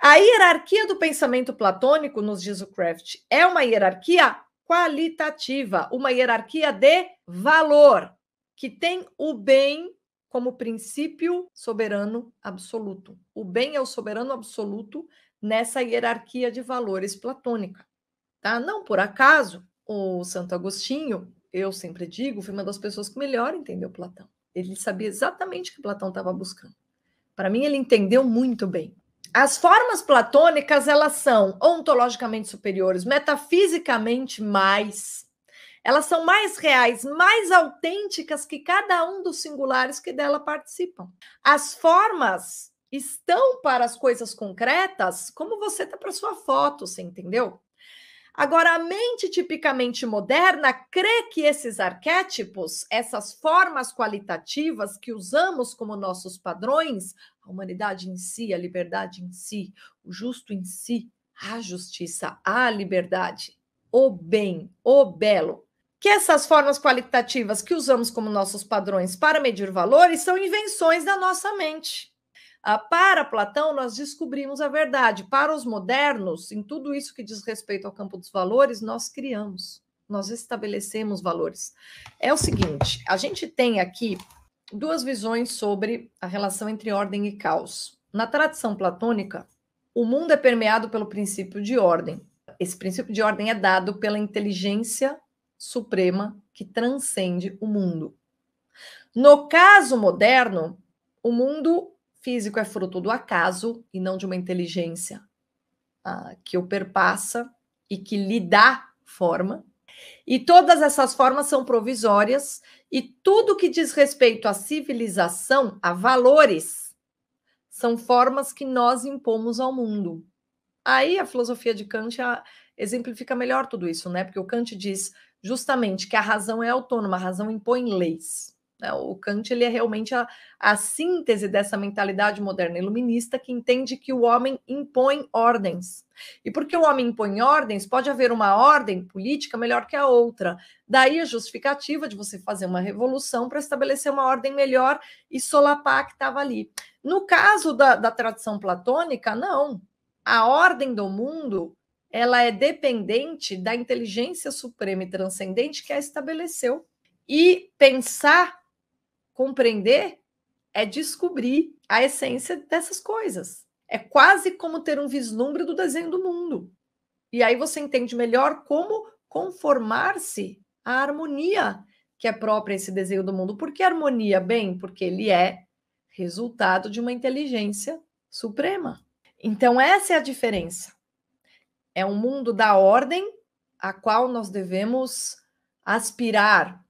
A hierarquia do pensamento platônico, nos diz o Kraft, é uma hierarquia qualitativa, uma hierarquia de valor, que tem o bem como princípio soberano absoluto. O bem é o soberano absoluto nessa hierarquia de valores platônica. Tá? Não por acaso, o Santo Agostinho, eu sempre digo, foi uma das pessoas que melhor entendeu Platão. Ele sabia exatamente o que Platão estava buscando. Para mim, ele entendeu muito bem. As formas platônicas, elas são ontologicamente superiores, metafisicamente mais. Elas são mais reais, mais autênticas que cada um dos singulares que dela participam. As formas estão para as coisas concretas, como você está para sua foto, você entendeu? Agora, a mente tipicamente moderna crê que esses arquétipos, essas formas qualitativas que usamos como nossos padrões, a humanidade em si, a liberdade em si, o justo em si, a justiça, a liberdade, o bem, o belo, que essas formas qualitativas que usamos como nossos padrões para medir valores são invenções da nossa mente. Para Platão, nós descobrimos a verdade. Para os modernos, em tudo isso que diz respeito ao campo dos valores, nós criamos, nós estabelecemos valores. É o seguinte, a gente tem aqui duas visões sobre a relação entre ordem e caos. Na tradição platônica, o mundo é permeado pelo princípio de ordem. Esse princípio de ordem é dado pela inteligência suprema que transcende o mundo. No caso moderno, o mundo físico é fruto do acaso e não de uma inteligência que o perpassa e que lhe dá forma. E todas essas formas são provisórias e tudo que diz respeito à civilização, a valores, são formas que nós impomos ao mundo. Aí a filosofia de Kant exemplifica melhor tudo isso, né? Porque o Kant diz justamente que a razão é autônoma, a razão impõe leis. O Kant ele é realmente a síntese dessa mentalidade moderna iluminista que entende que o homem impõe ordens. E porque o homem impõe ordens, pode haver uma ordem política melhor que a outra. Daí a justificativa de você fazer uma revolução para estabelecer uma ordem melhor e solapar a que estava ali. No caso da tradição platônica, não. A ordem do mundo ela é dependente da inteligência suprema e transcendente que a estabeleceu. E pensar, compreender, é descobrir a essência dessas coisas. É quase como ter um vislumbre do desenho do mundo. E aí você entende melhor como conformar-se à harmonia que é própria a esse desenho do mundo. Por que harmonia? Bem, porque ele é resultado de uma inteligência suprema. Então, essa é a diferença. É um mundo da ordem a qual nós devemos aspirar.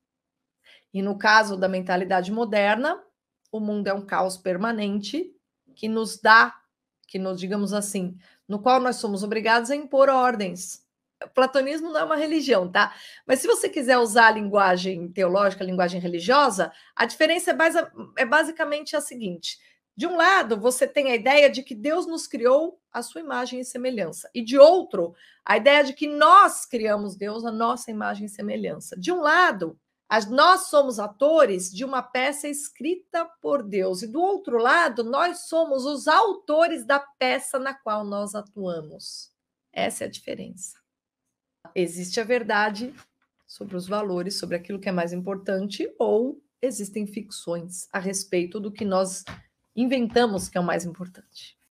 E no caso da mentalidade moderna, o mundo é um caos permanente que nos dá, que nos, digamos assim, no qual nós somos obrigados a impor ordens. O platonismo não é uma religião, tá? Mas se você quiser usar a linguagem teológica, a linguagem religiosa, a diferença é basicamente a seguinte: de um lado, você tem a ideia de que Deus nos criou à sua imagem e semelhança, e de outro, a ideia de que nós criamos Deus à nossa imagem e semelhança. De um lado, nós somos atores de uma peça escrita por Deus, e do outro lado, nós somos os autores da peça na qual nós atuamos. Essa é a diferença. Existe a verdade sobre os valores, sobre aquilo que é mais importante, ou existem ficções a respeito do que nós inventamos que é o mais importante.